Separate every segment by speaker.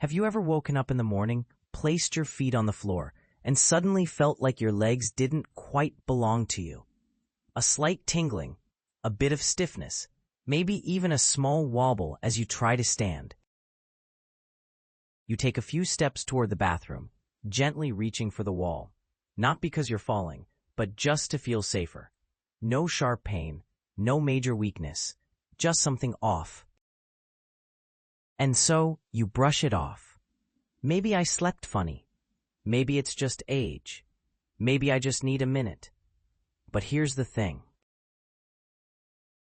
Speaker 1: Have you ever woken up in the morning, placed your feet on the floor, and suddenly felt like your legs didn't quite belong to you? A slight tingling, a bit of stiffness, maybe even a small wobble as you try to stand. You take a few steps toward the bathroom, gently reaching for the wall, not because you're falling, but just to feel safer. No sharp pain, no major weakness, just something off. And so you brush it off. Maybe I slept funny. Maybe it's just age. Maybe I just need a minute. But here's the thing.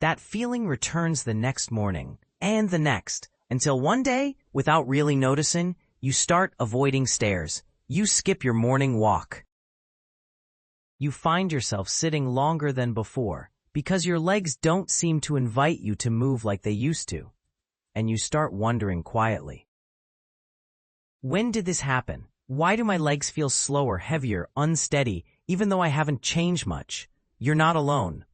Speaker 1: That feeling returns the next morning, and the next, until one day, without really noticing, you start avoiding stairs. You skip your morning walk. You find yourself sitting longer than before because your legs don't seem to invite you to move like they used to. And you start wondering quietly. When did this happen? Why do my legs feel slower, heavier, unsteady, even though I haven't changed much? You're not alone.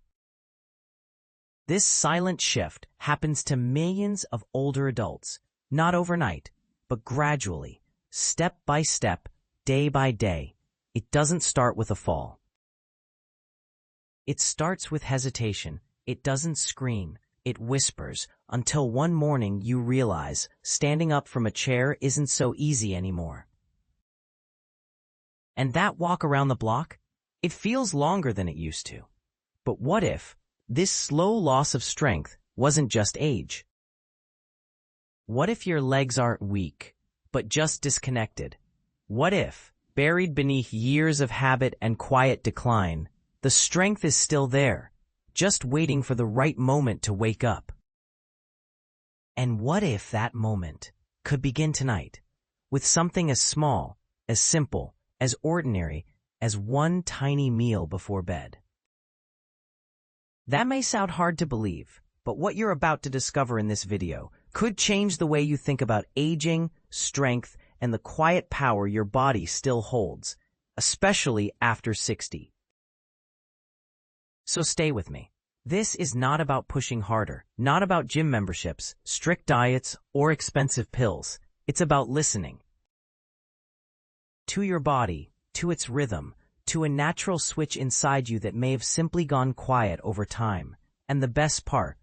Speaker 1: This silent shift happens to millions of older adults, not overnight, but gradually, step by step, day by day. It doesn't start with a fall. It starts with hesitation. It doesn't scream. It whispers, until one morning you realize standing up from a chair isn't so easy anymore. And that walk around the block, it feels longer than it used to. But what if this slow loss of strength wasn't just age? What if your legs aren't weak, but just disconnected? What if, buried beneath years of habit and quiet decline, the strength is still there, just waiting for the right moment to wake up? And what if that moment could begin tonight, with something as small, as simple, as ordinary as one tiny meal before bed? That may sound hard to believe, but what you're about to discover in this video could change the way you think about aging, strength, and the quiet power your body still holds, especially after 60. So stay with me. This is not about pushing harder, not about gym memberships, strict diets, or expensive pills. It's about listening to your body, to its rhythm, to a natural switch inside you that may have simply gone quiet over time. And the best part,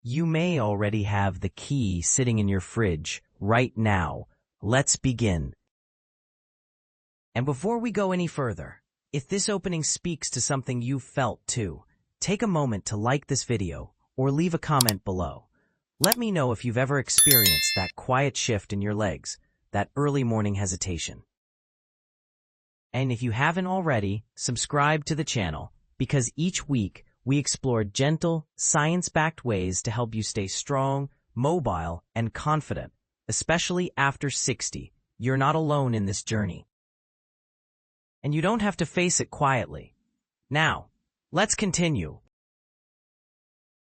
Speaker 1: you may already have the key sitting in your fridge right now. Let's begin. And before we go any further, if this opening speaks to something you've felt too, take a moment to like this video or leave a comment below. Let me know if you've ever experienced that quiet shift in your legs, that early morning hesitation. And if you haven't already, subscribe to the channel, because each week we explore gentle, science-backed ways to help you stay strong, mobile, and confident, especially after 60. You're not alone in this journey. And you don't have to face it quietly. Now, let's continue.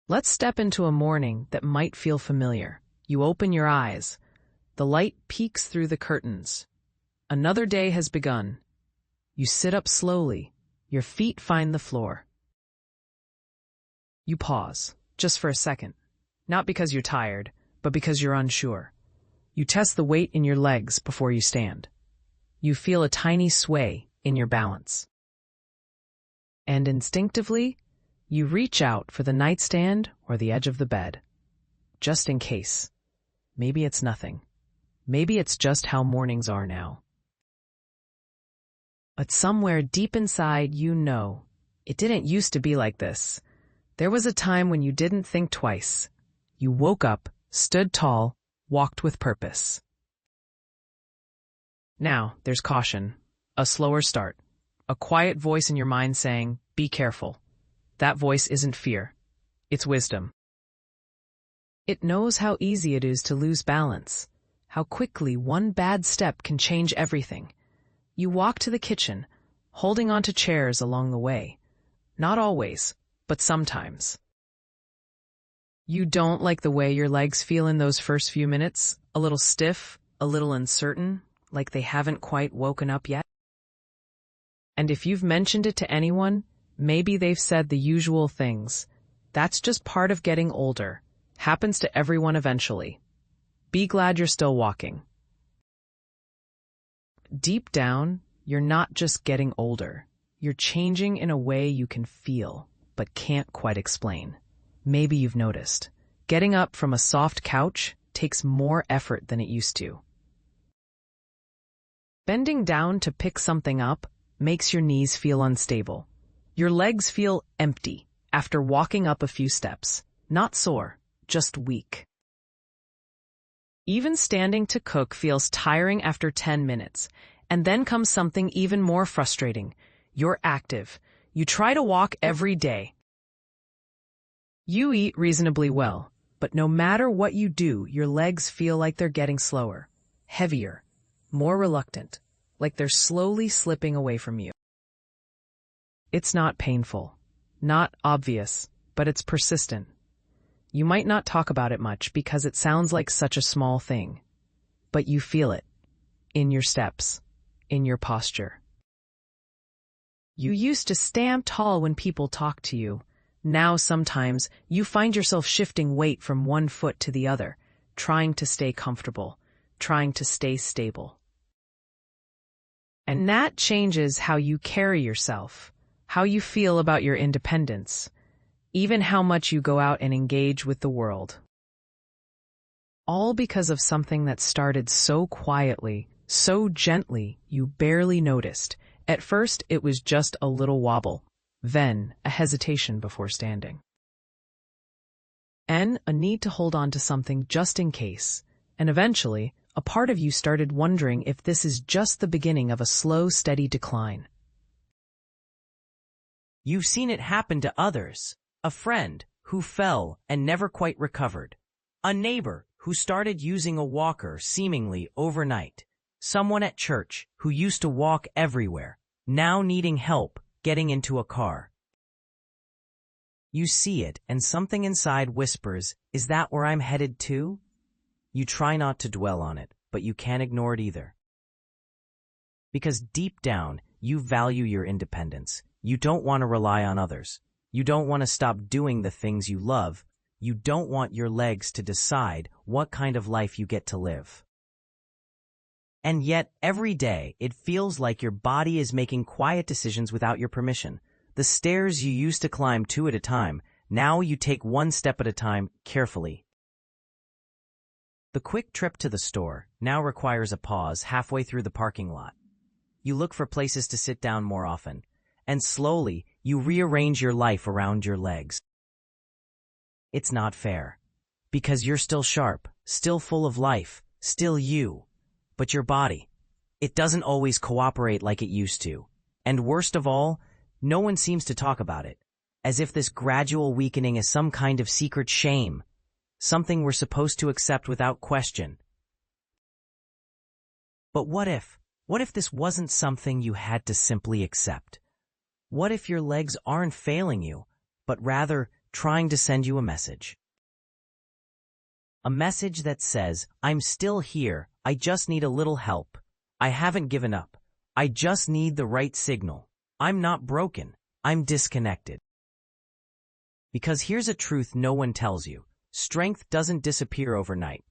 Speaker 2: Let's step into a morning that might feel familiar. You open your eyes. The light peeks through the curtains. Another day has begun. You sit up slowly. Your feet find the floor. You pause, just for a second. Not because you're tired, but because you're unsure. You test the weight in your legs before you stand. You feel a tiny sway in your balance. And instinctively, you reach out for the nightstand or the edge of the bed. Just in case. Maybe it's nothing. Maybe it's just how mornings are now. But somewhere deep inside you know, it didn't used to be like this. There was a time when you didn't think twice. You woke up, stood tall, walked with purpose. Now, there's caution. A slower start. A quiet voice in your mind saying, be careful. That voice isn't fear. It's wisdom. It knows how easy it is to lose balance, how quickly one bad step can change everything. You walk to the kitchen, holding onto chairs along the way. Not always, but sometimes. You don't like the way your legs feel in those first few minutes, a little stiff, a little uncertain, like they haven't quite woken up yet? And if you've mentioned it to anyone, maybe they've said the usual things. That's just part of getting older. Happens to everyone eventually. Be glad you're still walking. Deep down, you're not just getting older. You're changing in a way you can feel, but can't quite explain. Maybe you've noticed. Getting up from a soft couch takes more effort than it used to. Bending down to pick something up makes your knees feel unstable. Your legs feel empty after walking up a few steps. Not sore, just weak. Even standing to cook feels tiring after 10 minutes. And then comes something even more frustrating. You're active. You try to walk every day. You eat reasonably well, but no matter what you do, your legs feel like they're getting slower, heavier, more reluctant, like they're slowly slipping away from you. It's not painful, not obvious, but it's persistent. You might not talk about it much because it sounds like such a small thing, but you feel it in your steps, in your posture. You used to stand tall when people talked to you. Now sometimes you find yourself shifting weight from one foot to the other, trying to stay comfortable, trying to stay stable. And that changes how you carry yourself, how you feel about your independence, even how much you go out and engage with the world. All because of something that started so quietly, so gently, you barely noticed. At first, it was just a little wobble, then a hesitation before standing. And a need to hold on to something just in case. And eventually, a part of you started wondering if this is just the beginning of a slow, steady decline.
Speaker 1: You've seen it happen to others. A friend who fell and never quite recovered. A neighbor who started using a walker seemingly overnight. Someone at church who used to walk everywhere, now needing help getting into a car. You see it, and something inside whispers, "Is that where I'm headed to?" You try not to dwell on it, but you can't ignore it either. Because deep down, you value your independence. You don't want to rely on others. You don't want to stop doing the things you love. You don't want your legs to decide what kind of life you get to live. And yet, every day, it feels like your body is making quiet decisions without your permission. The stairs you used to climb two at a time, now you take one step at a time, carefully. The quick trip to the store now requires a pause halfway through the parking lot. You look for places to sit down more often, and slowly, you rearrange your life around your legs. It's not fair, because you're still sharp, still full of life, still you. But your body, it doesn't always cooperate like it used to. And worst of all, no one seems to talk about it, as if this gradual weakening is some kind of secret shame, something we're supposed to accept without question. But what if this wasn't something you had to simply accept? What if your legs aren't failing you, but rather trying to send you a message? A message that says, "I'm still here, I just need a little help. I haven't given up. I just need the right signal. I'm not broken, I'm disconnected." Because here's a truth no one tells you. Strength doesn't disappear overnight.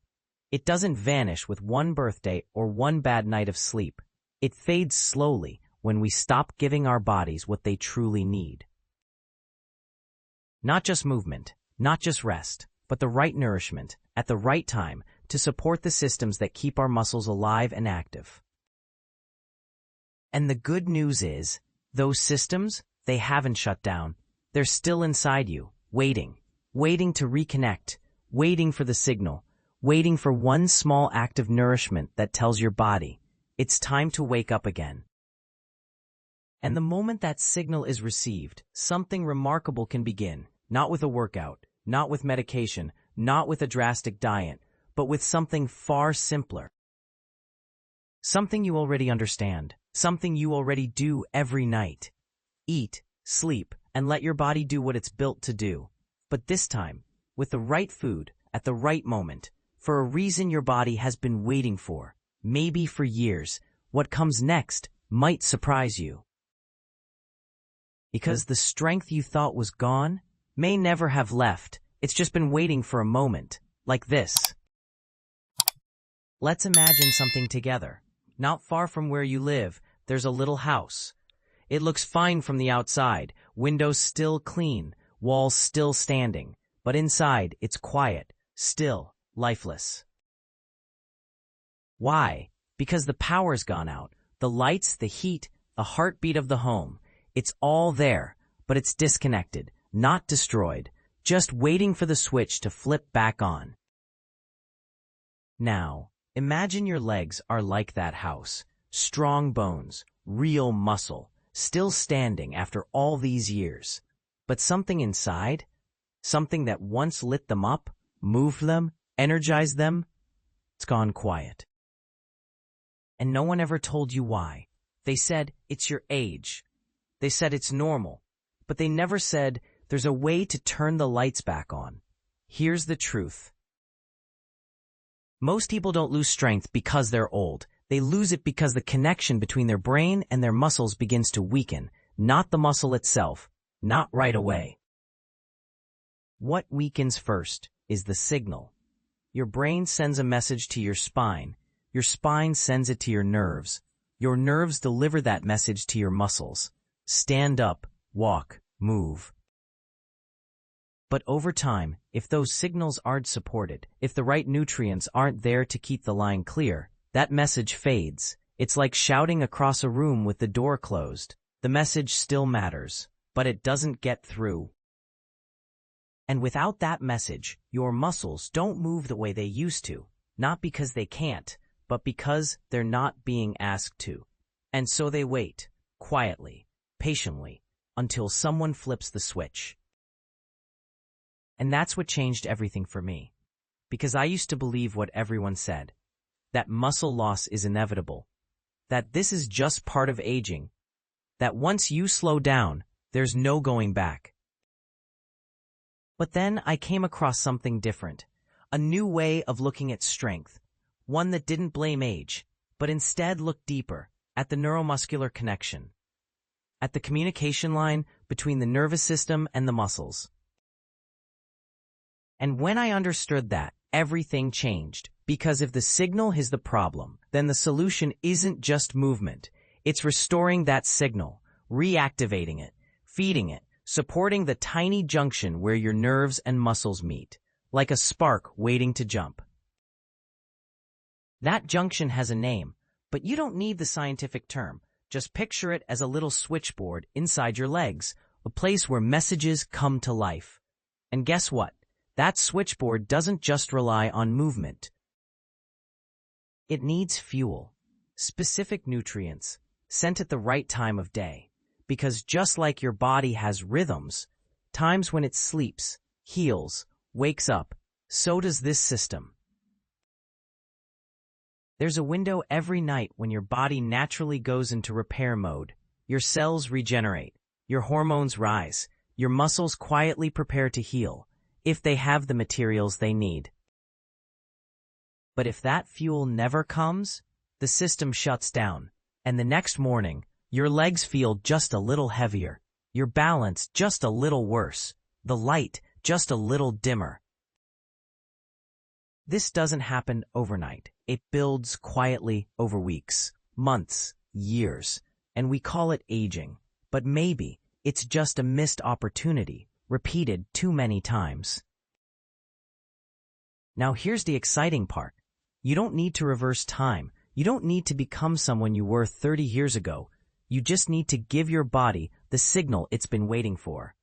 Speaker 1: It doesn't vanish with one birthday or one bad night of sleep. It fades slowly when we stop giving our bodies what they truly need. Not just movement, not just rest, but the right nourishment, at the right time, to support the systems that keep our muscles alive and active. And the good news is, those systems, they haven't shut down. They're still inside you, waiting to reconnect, waiting for the signal, waiting for one small act of nourishment that tells your body, it's time to wake up again. And the moment that signal is received, something remarkable can begin, not with a workout, not with medication, not with a drastic diet, but with something far simpler. Something you already understand, something you already do every night. Eat, sleep, and let your body do what it's built to do. But this time, with the right food, at the right moment, for a reason your body has been waiting for, maybe for years. What comes next might surprise you. Because the strength you thought was gone may never have left. It's just been waiting for a moment, like this. Let's imagine something together. Not far from where you live, there's a little house. It looks fine from the outside, windows still clean, walls still standing, but inside it's quiet, still, lifeless. Why? Because the power's gone out. The lights, the heat, the heartbeat of the home. It's all there, but it's disconnected, not destroyed, just waiting for the switch to flip back on. Now, imagine your legs are like that house. Strong bones, real muscle, still standing after all these years. But something inside, something that once lit them up, moved them, energized them, it's gone quiet. And no one ever told you why. They said, it's your age. They said it's normal. But they never said, there's a way to turn the lights back on. Here's the truth. Most people don't lose strength because they're old. They lose it because the connection between their brain and their muscles begins to weaken, not the muscle itself, not right away. What weakens first is the signal. Your brain sends a message to your spine sends it to your nerves deliver that message to your muscles. Stand up, walk, move. But over time, if those signals aren't supported, if the right nutrients aren't there to keep the line clear, that message fades. It's like shouting across a room with the door closed. The message still matters, but it doesn't get through. And without that message, your muscles don't move the way they used to, not because they can't, but because they're not being asked to. And so they wait, quietly, patiently, until someone flips the switch. And that's what changed everything for me. Because I used to believe what everyone said. That muscle loss is inevitable. That this is just part of aging. That once you slow down, there's no going back. But then I came across something different. A new way of looking at strength. One that didn't blame age, but instead looked deeper, at the neuromuscular connection. At the communication line between the nervous system and the muscles. And when I understood that, everything changed. Because if the signal is the problem, then the solution isn't just movement. It's restoring that signal, reactivating it, feeding it, supporting the tiny junction where your nerves and muscles meet, like a spark waiting to jump. That junction has a name, but you don't need the scientific term. Just picture it as a little switchboard inside your legs, a place where messages come to life. And guess what? That switchboard doesn't just rely on movement. It needs fuel, specific nutrients, sent at the right time of day. Because just like your body has rhythms, times when it sleeps, heals, wakes up, so does this system. There's a window every night when your body naturally goes into repair mode. Your cells regenerate, your hormones rise, your muscles quietly prepare to heal, if they have the materials they need. But if that fuel never comes, the system shuts down, and the next morning, your legs feel just a little heavier, your balance just a little worse, the light just a little dimmer. This doesn't happen overnight. It builds quietly over weeks, months, years, and we call it aging. But maybe it's just a missed opportunity, repeated too many times. Now here's the exciting part. You don't need to reverse time. You don't need to become someone you were 30 years ago. You just need to give your body the signal it's been waiting for.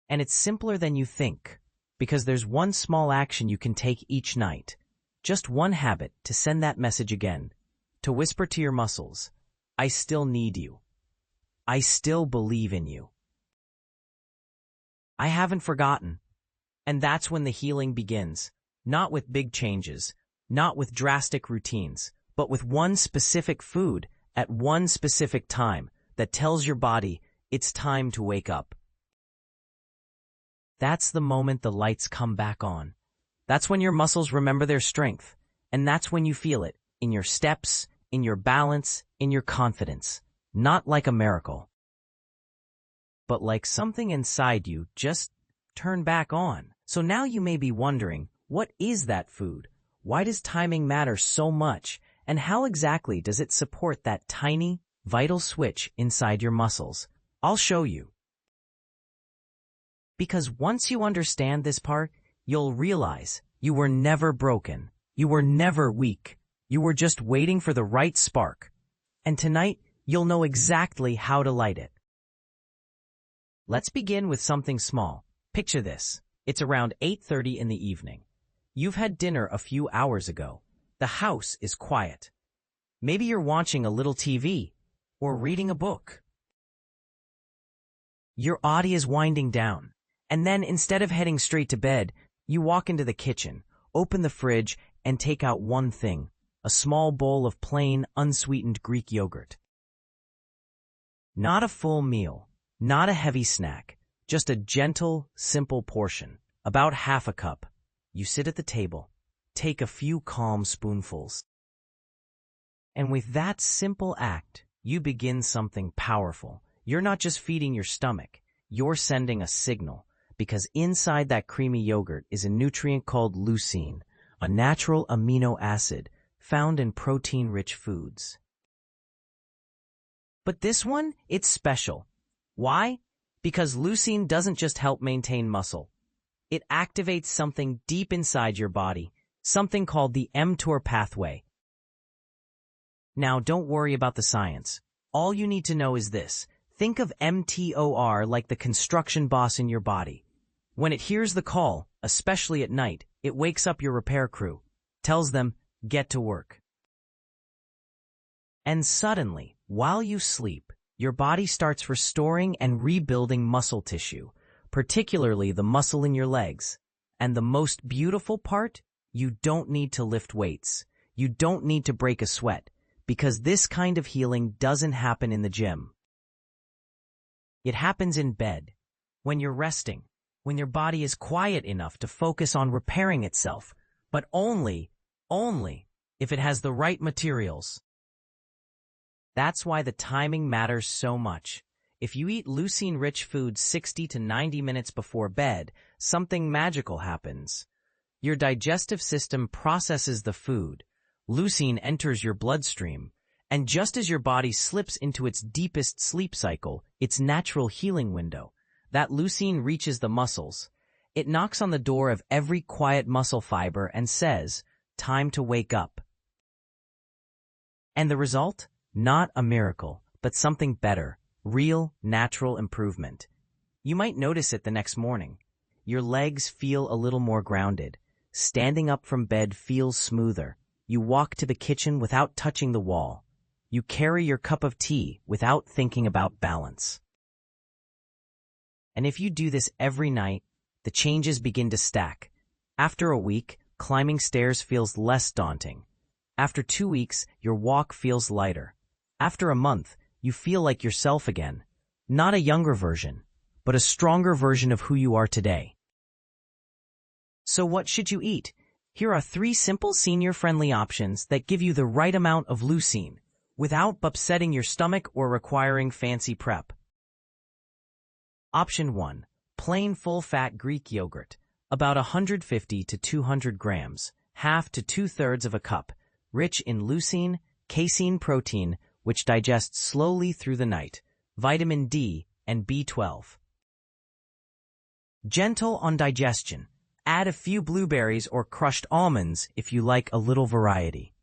Speaker 1: And it's simpler than you think, because there's one small action you can take each night. Just one habit to send that message again, to whisper to your muscles, I still need you. I still believe in you. I haven't forgotten. And that's when the healing begins, not with big changes, not with drastic routines, but with one specific food at one specific time that tells your body it's time to wake up. That's the moment the lights come back on. That's when your muscles remember their strength, and that's when you feel it, in your steps, in your balance, in your confidence. Not like a miracle, but like something inside you just turned back on. So now you may be wondering, what is that food? Why does timing matter so much, and how exactly does it support that tiny, vital switch inside your muscles? I'll show you. Because once you understand this part, you'll realize you were never broken. You were never weak. You were just waiting for the right spark. And tonight, you'll know exactly how to light it. Let's begin with something small. Picture this. It's around 8:30 in the evening. You've had dinner a few hours ago. The house is quiet. Maybe you're watching a little TV or reading a book. Your body is winding down. And then instead of heading straight to bed, you walk into the kitchen, open the fridge, and take out one thing, a small bowl of plain, unsweetened Greek yogurt. Not a full meal, not a heavy snack, just a gentle, simple portion, about half a cup. You sit at the table, take a few calm spoonfuls. And with that simple act, you begin something powerful. You're not just feeding your stomach, you're sending a signal. Because inside that creamy yogurt is a nutrient called leucine, a natural amino acid found in protein-rich foods. But this one, it's special. Why? Because leucine doesn't just help maintain muscle. It activates something deep inside your body, something called the mTOR pathway. Now, don't worry about the science. All you need to know is this. Think of mTOR like the construction boss in your body. When it hears the call, especially at night, it wakes up your repair crew, tells them, get to work. And suddenly, while you sleep, your body starts restoring and rebuilding muscle tissue, particularly the muscle in your legs. And the most beautiful part? You don't need to lift weights. You don't need to break a sweat, because this kind of healing doesn't happen in the gym. It happens in bed, when you're resting. When your body is quiet enough to focus on repairing itself, but only if it has the right materials. That's why the timing matters so much. If you eat leucine-rich food 60 to 90 minutes before bed, something magical happens. Your digestive system processes the food, leucine enters your bloodstream, and just as your body slips into its deepest sleep cycle, its natural healing window, that leucine reaches the muscles. It knocks on the door of every quiet muscle fiber and says, time to wake up. And the result? Not a miracle, but something better, real, natural improvement. You might notice it the next morning. Your legs feel a little more grounded. Standing up from bed feels smoother. You walk to the kitchen without touching the wall. You carry your cup of tea without thinking about balance. And if you do this every night, the changes begin to stack. After a week, climbing stairs feels less daunting. After 2 weeks, your walk feels lighter. After a month, you feel like yourself again. Not a younger version, but a stronger version of who you are today. So what should you eat? Here are 3 simple senior-friendly options that give you the right amount of leucine, without upsetting your stomach or requiring fancy prep. Option 1. Plain full-fat Greek yogurt, about 150 to 200 grams, half to 2/3 of a cup, rich in leucine, casein protein, which digests slowly through the night, vitamin D, and B12. Gentle on digestion. Add a few blueberries or crushed almonds if you like a little variety.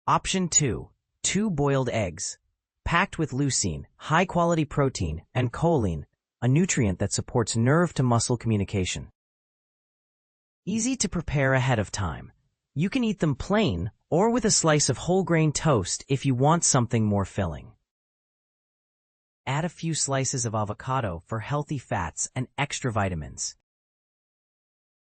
Speaker 1: Option 2. 2 boiled eggs, packed with leucine, high-quality protein, and choline, a nutrient that supports nerve-to-muscle communication. Easy to prepare ahead of time. You can eat them plain or with a slice of whole-grain toast if you want something more filling. Add a few slices of avocado for healthy fats and extra vitamins.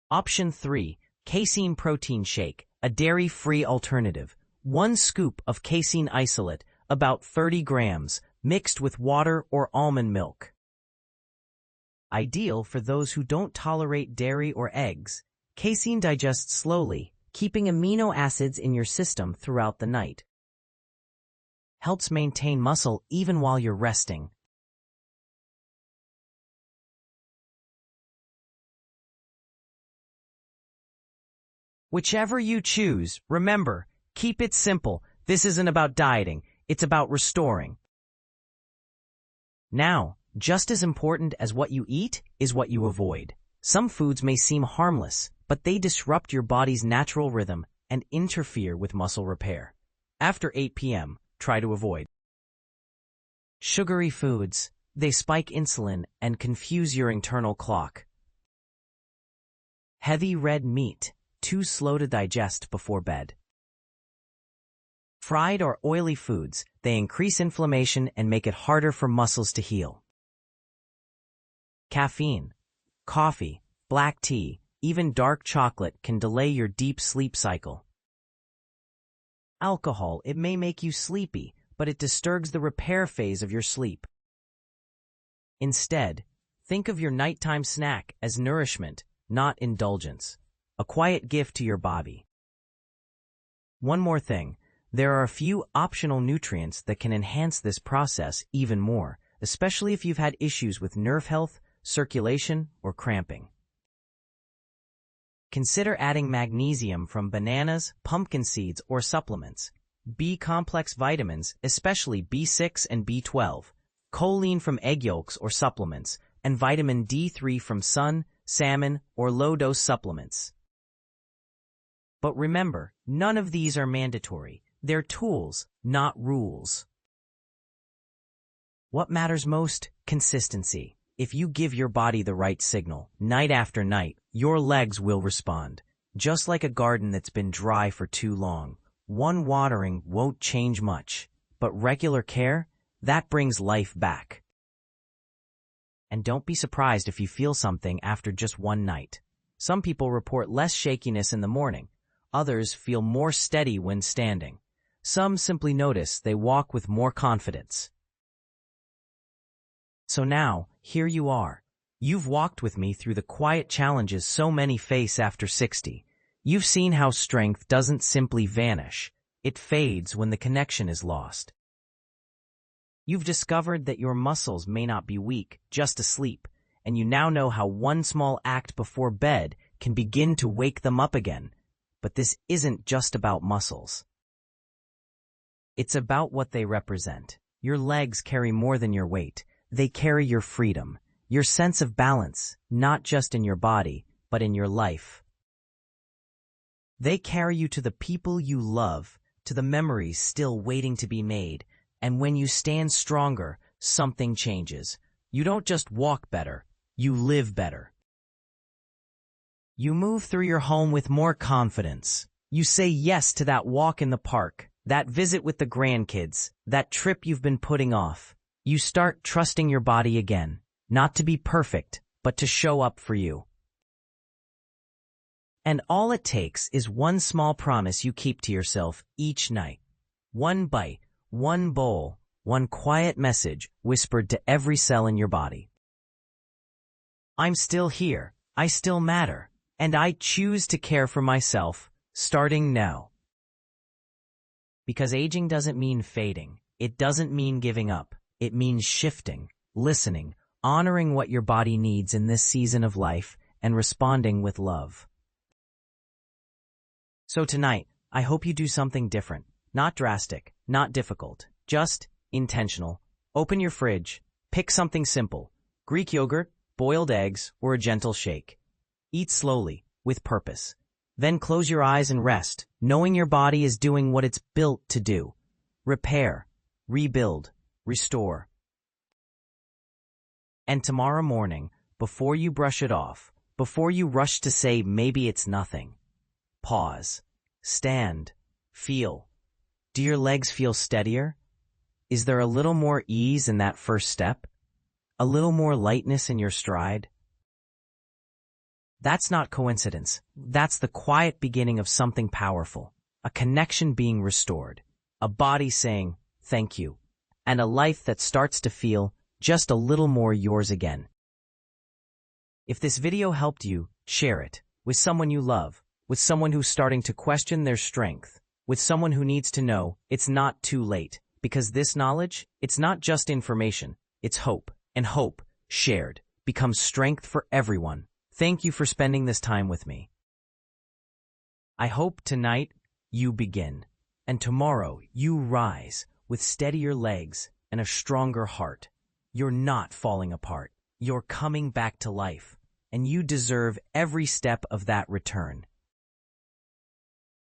Speaker 1: Option 3. Casein protein shake, a dairy-free alternative. 1 scoop of casein isolate, about 30 grams, mixed with water or almond milk. Ideal for those who don't tolerate dairy or eggs. Casein digests slowly, keeping amino acids in your system throughout the night. Helps maintain muscle even while you're resting. Whichever you choose, remember, keep it simple. This isn't about dieting, it's about restoring. Now, just as important as what you eat is what you avoid. Some foods may seem harmless, but they disrupt your body's natural rhythm and interfere with muscle repair. After 8 p.m., try to avoid sugary foods. They spike insulin and confuse your internal clock. Heavy red meat, too slow to digest before bed. Fried or oily foods, they increase inflammation and make it harder for muscles to heal. Caffeine, coffee, black tea, even dark chocolate can delay your deep sleep cycle. Alcohol, it may make you sleepy, but it disturbs the repair phase of your sleep. Instead, think of your nighttime snack as nourishment, not indulgence, a quiet gift to your body. One more thing, there are a few optional nutrients that can enhance this process even more, especially if you've had issues with nerve health, circulation, or cramping. Consider adding magnesium from bananas, pumpkin seeds, or supplements, B-complex vitamins, especially B6 and B12, choline from egg yolks or supplements, and vitamin D3 from sun, salmon, or low-dose supplements. But remember, none of these are mandatory. They're tools, not rules. What matters most? Consistency. If you give your body the right signal, night after night, your legs will respond. Just like a garden that's been dry for too long, one watering won't change much, but regular care, that brings life back. And don't be surprised if you feel something after just one night. Some people report less shakiness in the morning. Others feel more steady when standing. Some simply notice they walk with more confidence. So now, here you are. You've walked with me through the quiet challenges so many face after 60. You've seen how strength doesn't simply vanish. It fades when the connection is lost. You've discovered that your muscles may not be weak, just asleep, and you now know how one small act before bed can begin to wake them up again. But this isn't just about muscles. It's about what they represent. Your legs carry more than your weight. They carry your freedom, your sense of balance, not just in your body, but in your life. They carry you to the people you love, to the memories still waiting to be made, and when you stand stronger, something changes. You don't just walk better, you live better. You move through your home with more confidence. You say yes to that walk in the park, that visit with the grandkids, that trip you've been putting off. You start trusting your body again, not to be perfect, but to show up for you. And all it takes is one small promise you keep to yourself each night. One bite, one bowl, one quiet message whispered to every cell in your body. I'm still here, I still matter, and I choose to care for myself, starting now. Because aging doesn't mean fading, it doesn't mean giving up, it means shifting, listening, honoring what your body needs in this season of life, and responding with love. So tonight, I hope you do something different, not drastic, not difficult, just intentional. Open your fridge, pick something simple, Greek yogurt, boiled eggs, or a gentle shake. Eat slowly, with purpose. Then close your eyes and rest, knowing your body is doing what it's built to do. Repair, rebuild, restore. And tomorrow morning, before you brush it off, before you rush to say maybe it's nothing, pause, stand, feel. Do your legs feel steadier? Is there a little more ease in that first step? A little more lightness in your stride? That's not coincidence. That's the quiet beginning of something powerful. A connection being restored. A body saying, thank you. And a life that starts to feel just a little more yours again. If this video helped you, share it with someone you love, with someone who's starting to question their strength, with someone who needs to know it's not too late, because this knowledge, it's not just information, it's hope, and hope, shared, becomes strength for everyone. Thank you for spending this time with me. I hope tonight you begin, and tomorrow you rise with steadier legs and a stronger heart. You're not falling apart. You're coming back to life, and you deserve every step of that return.